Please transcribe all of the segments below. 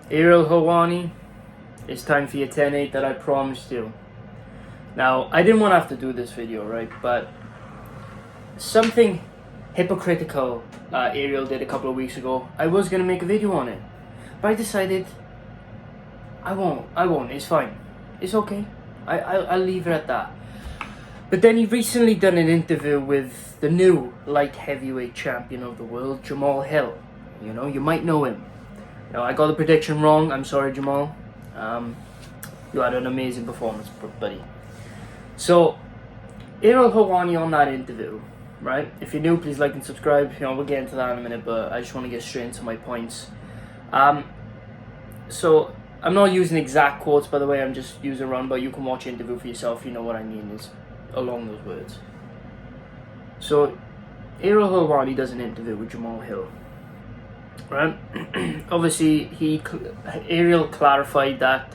Ariel Helwani, it's time for your 10-8 that I promised you. Now, I didn't want to have to do this video, right? But something hypocritical Ariel did a couple of weeks ago. I was going to make a video on it. But I decided I won't. It's fine. It's okay. I'll leave it at that. But then he recently done an interview with the new light heavyweight champion of the world, Jamal Hill. You know, you might know him. Now, I got the prediction wrong. I'm sorry, Jamal. You had an amazing performance, buddy. So, Ariel Helwani on that interview, right? If you're new, please like and subscribe. You know, we'll get into that in a minute, but I just want to get straight into my points. So, I'm not using exact quotes, by the way. I'm just using run, but you can watch the interview for yourself. You know what I mean is along those words. So, Ariel Helwani does an interview with Jamal Hill. Right? Obviously, Ariel clarified that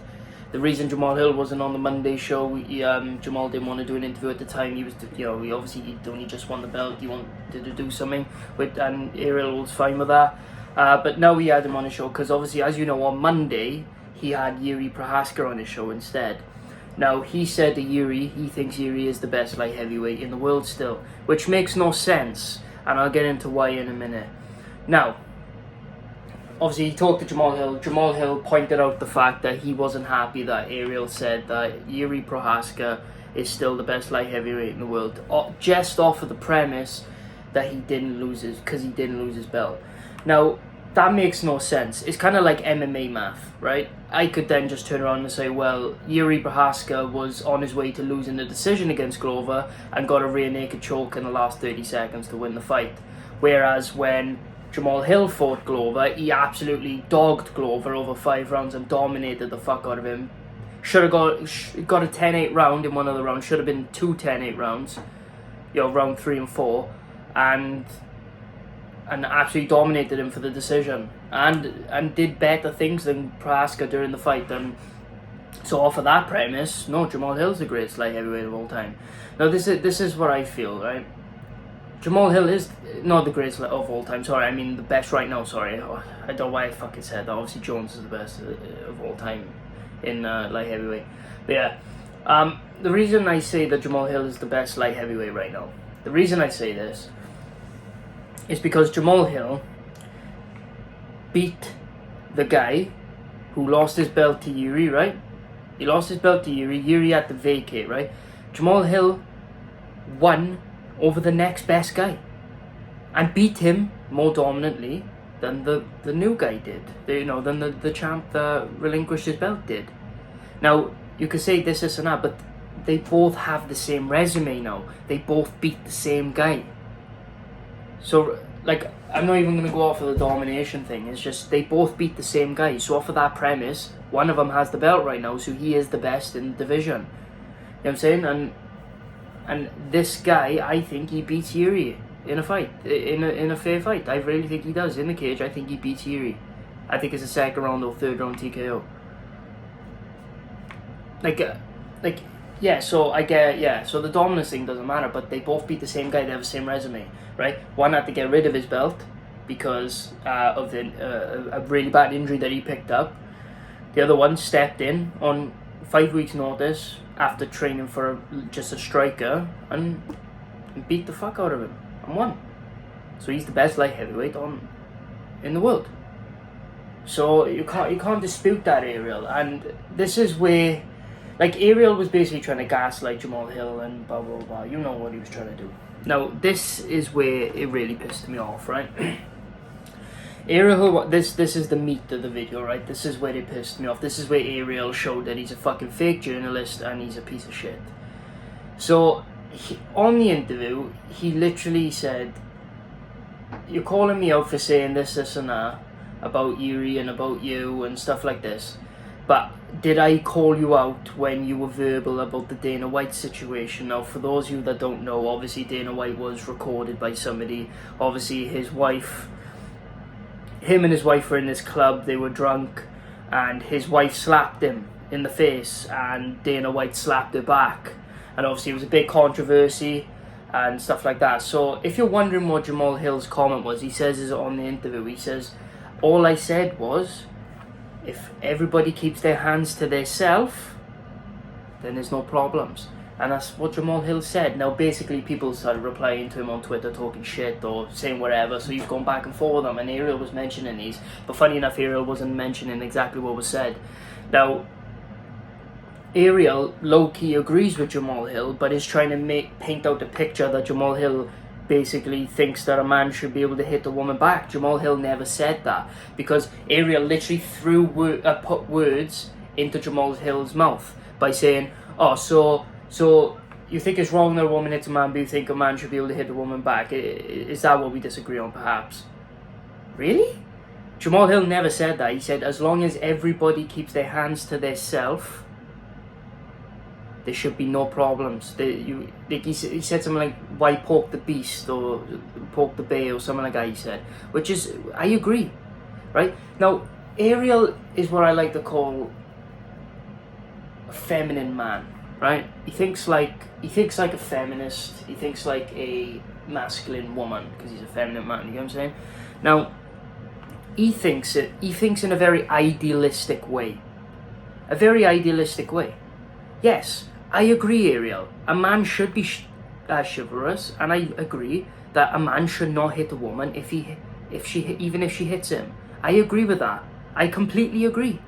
the reason Jamal Hill wasn't on the Monday show, Jamal didn't want to do an interview at the time. He only just won the belt. He wanted to do something and Ariel was fine with that. But now he had him on his show because obviously, as you know, on Monday he had Yuri Prohaska on his show instead. Now, he said to Yuri, he thinks Yuri is the best light heavyweight in the world still, which makes no sense, and I'll get into why in a minute. Now, obviously, he talked to Jamal Hill. Jamal Hill pointed out the fact that he wasn't happy that Ariel said that Yuri Prohaska is still the best light heavyweight in the world, just off of the premise that he didn't lose his belt. Now, that makes no sense. It's kind of like MMA math, right? I could then just turn around and say, well, Yuri Prohaska was on his way to losing the decision against Glover and got a rear naked choke in the last 30 seconds to win the fight. Whereas when Jamal Hill fought Glover, he absolutely dogged Glover over 5 rounds and dominated the fuck out of him. Should have got a 10-8 round in one of the rounds. Should have been 2 10-8 rounds. Round 3 and 4. And absolutely dominated him for the decision. And did better things than Prohaska during the fight. And so off of that premise, no, Jamal Hill's the greatest light heavyweight of all time. Now this is what I feel, right? Jamal Hill is not the greatest of all time. Sorry, I mean the best right now. Sorry, I don't know why I fucking said that. Obviously, Jones is the best of all time in light heavyweight. But yeah, the reason I say that Jamal Hill is the best light heavyweight right now, the reason I say this is because Jamal Hill beat the guy who lost his belt to Yuri, right? He lost his belt to Yuri. Yuri had to vacate, right? Jamal Hill won over the next best guy and beat him more dominantly than the new guy did, than the champ that relinquished his belt did. Now, you could say this and that, but they both have the same resume now. They both beat the same guy. So, like, I'm not even going to go off of the domination thing. It's just they both beat the same guy. So off of that premise, one of them has the belt right now, so he is the best in the division. You know what I'm saying? And this guy, I think he beats Yuri in a fight, in a fair fight. I really think he does. In the cage, I think he beats Yuri. I think it's a second round or third round TKO. So the dominance thing doesn't matter, but they both beat the same guy. They have the same resume, right? One had to get rid of his belt because of a really bad injury that he picked up. The other one stepped in on 5 weeks' notice after training for just a striker and beat the fuck out of him and won. So he's the best light heavyweight in the world. So you can't dispute that, Ariel. And this is where, like, Ariel was basically trying to gaslight Jamal Hill and blah blah blah. You know what he was trying to do. Now this is where it really pissed me off, right? Ariel, this is the meat of the video, right? This is where it pissed me off. This is where Ariel showed that he's a fucking fake journalist and he's a piece of shit. So, on the interview, he literally said, "You're calling me out for saying this and that about Yuri and about you and stuff like this. But did I call you out when you were verbal about the Dana White situation?" Now, for those of you that don't know, obviously Dana White was recorded by somebody. Obviously him and his wife were in this club, they were drunk, and his wife slapped him in the face, and Dana White slapped her back. And obviously it was a big controversy and stuff like that. So if you're wondering what Jamal Hill's comment was, he says is on the interview, he says, "All I said was, if everybody keeps their hands to themselves, then there's no problems. And that's what Jamal Hill said. Now, basically, people started replying to him on Twitter, talking shit or saying whatever, so he's gone back and forth with them, and Ariel was mentioning these. But funny enough, Ariel wasn't mentioning exactly what was said. Now, Ariel low-key agrees with Jamal Hill, but is trying to paint out the picture that Jamal Hill basically thinks that a man should be able to hit a woman back. Jamal Hill never said that, because Ariel literally put words into Jamal Hill's mouth by saying, oh, so you think it's wrong that a woman hits a man, but you think a man should be able to hit a woman back? Is that what we disagree on, perhaps? Really? Jamal Hill never said that. He said, as long as everybody keeps their hands to themselves, there should be no problems. He said something like, why poke the beast, or poke the bear, or something like that, he said. Which is, I agree, right? Now, Ariel is what I like to call a feminine man, right? He thinks like a feminist. He thinks like a masculine woman, because he's a feminine man, you know what I'm saying? Now, he thinks in a very idealistic way. A very idealistic way. Yes, I agree, Ariel. A man should be chivalrous, and I agree that a man should not hit a woman even if she hits him. I agree with that. I completely agree.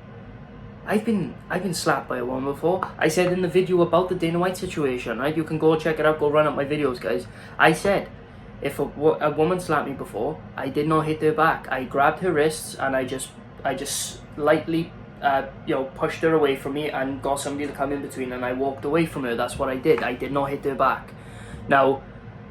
I've been slapped by a woman before. I said in the video about the Dana White situation, right? You can go check it out. Go run up my videos, guys. I said, if a woman slapped me before, I did not hit her back. I grabbed her wrists and I just lightly pushed her away from me and got somebody to come in between, and I walked away from her. That's what I did. I did not hit her back. Now,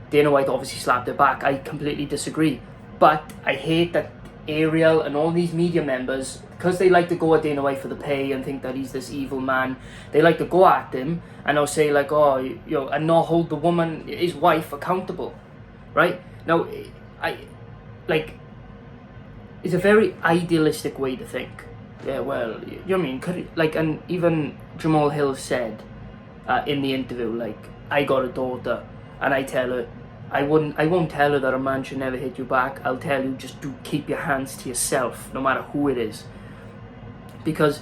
Dana White obviously slapped her back. I completely disagree. But I hate that Ariel and all these media members, because they like to go at Dana White for the pay and think that he's this evil man, they like to go at him and they'll say like, oh, and not hold the woman, his wife, accountable, right? Now, it's a very idealistic way to think. Yeah, well, you know what I mean? And even Jamal Hill said in the interview, like, I got a daughter, and I tell her, I won't tell her that a man should never hit you back. I'll tell you, just keep your hands to yourself, no matter who it is. Because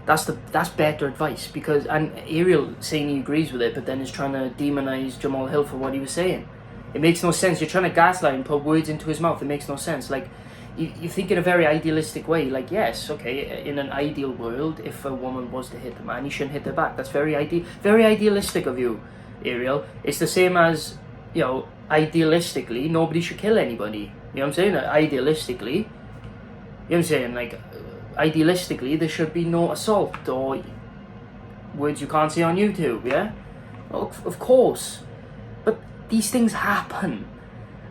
that's better advice. And Ariel saying he agrees with it, but then is trying to demonize Jamal Hill for what he was saying. It makes no sense. You're trying to gaslight and put words into his mouth. It makes no sense. Like, you think in a very idealistic way. Like, yes, okay, in an ideal world, if a woman was to hit a man, he shouldn't hit her back. That's very idealistic of you, Ariel. It's the same as, idealistically, nobody should kill anybody. You know what I'm saying? Idealistically, you know what I'm saying? Like, idealistically, there should be no assault or words you can't say on YouTube, yeah? Of course. But these things happen.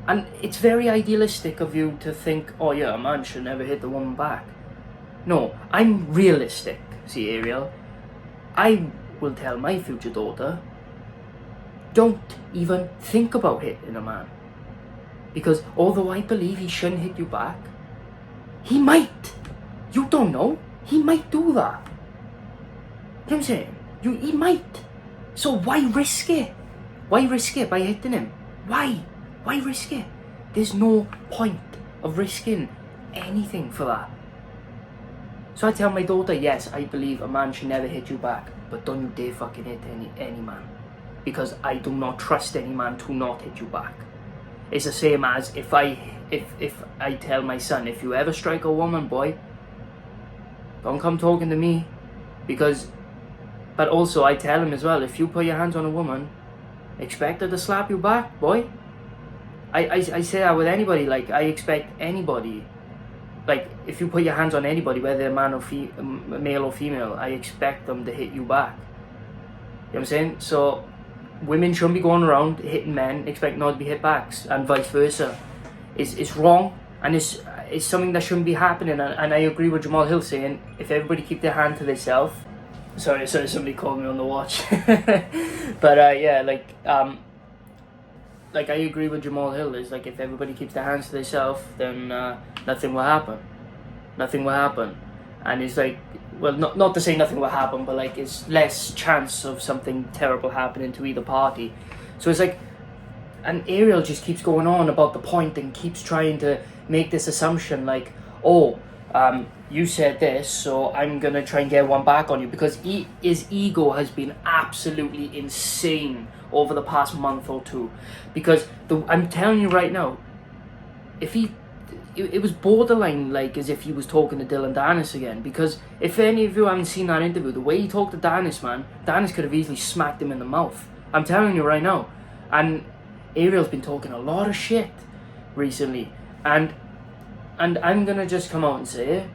And it's very idealistic of you to think, oh yeah, a man should never hit the woman back. No, I'm realistic, see, Ariel. I will tell my future daughter, don't even think about hitting a man. Because although I believe he shouldn't hit you back, he might. You don't know. He might do that. You know what I'm saying? He might. So why risk it? Why risk it by hitting him? Why? Why risk it? There's no point of risking anything for that. So I tell my daughter, yes, I believe a man should never hit you back, but don't you dare fucking hit any man. Because I do not trust any man to not hit you back. It's the same as if I tell my son, if you ever strike a woman, boy, don't come talking to me. But also I tell him as well, if you put your hands on a woman, expect her to slap you back, boy. I say that with anybody. Like, I expect anybody, like, if you put your hands on anybody, whether they're male or female, I expect them to hit you back. You know what I'm saying? So women shouldn't be going around hitting men, expect not to be hit back, and vice versa. It's wrong, and it's something that shouldn't be happening. And I agree with Jamal Hill saying, if everybody keep their hand to themselves. Sorry, somebody called me on the watch. But yeah, like I agree with Jamal Hill. Is like, if everybody keeps their hands to themselves, then nothing will happen. Nothing will happen. And it's like, well, not to say nothing will happen, but like, it's less chance of something terrible happening to either party. So it's like, and Ariel just keeps going on about the point and keeps trying to make this assumption like, oh, you said this, so I'm gonna try and get one back on you, because his ego has been absolutely insane over the past month or two. Because I'm telling you right now, if it was borderline like as if he was talking to Dylan Dennis again. Because if any of you haven't seen that interview, the way he talked to Dennis, man, Dennis could have easily smacked him in the mouth. I'm telling you right now. And Ariel's been talking a lot of shit recently, and I'm gonna just come out and say it.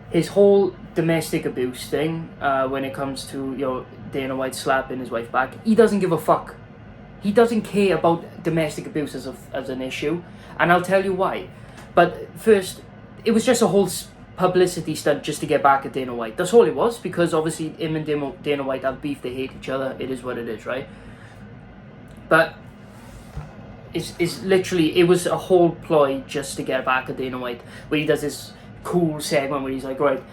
His whole domestic abuse thing, when it comes to Dana White slapping his wife back, he doesn't give a fuck. He doesn't care about domestic abuse as an issue, and I'll tell you why. But first, it was just a whole publicity stunt just to get back at Dana White. That's all it was, because obviously him and Dana White have beef, they hate each other, it is what it is, right? But it's literally, it was a whole ploy just to get back at Dana White, where he does this cool segment where he's like, right,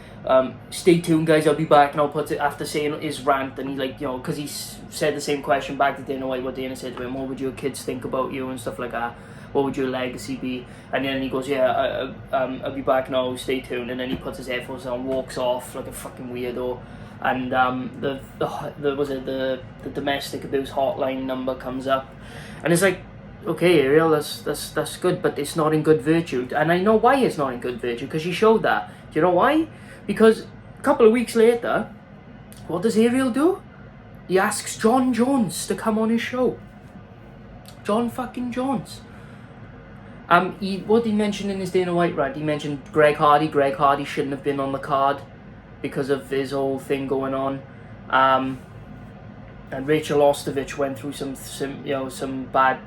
stay tuned guys, I'll be back, and I'll put it after saying his rant, and he like, because he said the same question back to Dana White, what Dana said to him, what would your kids think about you and stuff like that, what would your legacy be, and then he goes, yeah, I'll be back now, stay tuned, and then he puts his headphones on, walks off like a fucking weirdo, and the domestic abuse hotline number comes up, and it's like, okay, Ariel, that's good, but it's not in good virtue. And I know why it's not in good virtue, because she showed that. Do you know why? Because a couple of weeks later, what does Ariel do? He asks John Jones to come on his show. John fucking Jones. What did he mention in his Dana White rant? He mentioned Greg Hardy. Greg Hardy shouldn't have been on the card because of his whole thing going on. And Rachel Ostovich went through some bad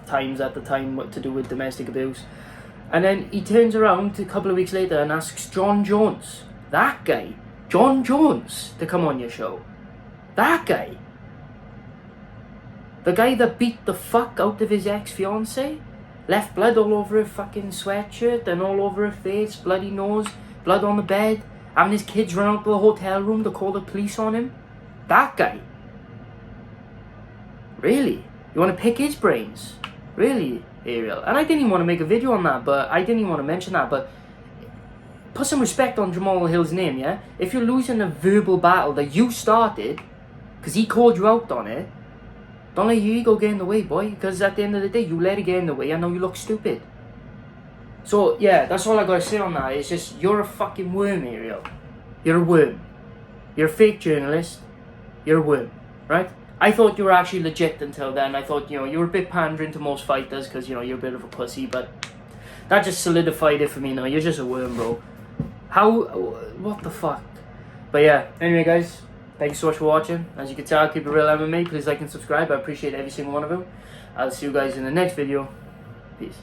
times at the time to do with domestic abuse. And then he turns around a couple of weeks later and asks John Jones, that guy, John Jones, to come on your show. That guy. The guy that beat the fuck out of his ex-fiancée, left blood all over her fucking sweatshirt and all over her face, bloody nose, blood on the bed, having his kids run out to the hotel room to call the police on him. That guy. Really? You want to pick his brains? Really, Ariel? And I didn't even want to make a video on that, but I didn't even want to mention that, but put some respect on Jamal Hill's name, yeah? If you're losing a verbal battle that you started, because he called you out on it, don't let your ego get in the way, boy, because at the end of the day, you let it get in the way, I know you look stupid. So, yeah, that's all I gotta say on that. It's just, you're a fucking worm, Ariel. You're a worm. You're a fake journalist. You're a worm, right? I thought you were actually legit until then. I thought, you were a bit pandering to most fighters because, you're a bit of a pussy, but that just solidified it for me now. You're just a worm, bro. What the fuck? But yeah, anyway, guys, thank you so much for watching. As you can tell, keep it real MMA. Please like and subscribe. I appreciate every single one of you. I'll see you guys in the next video. Peace.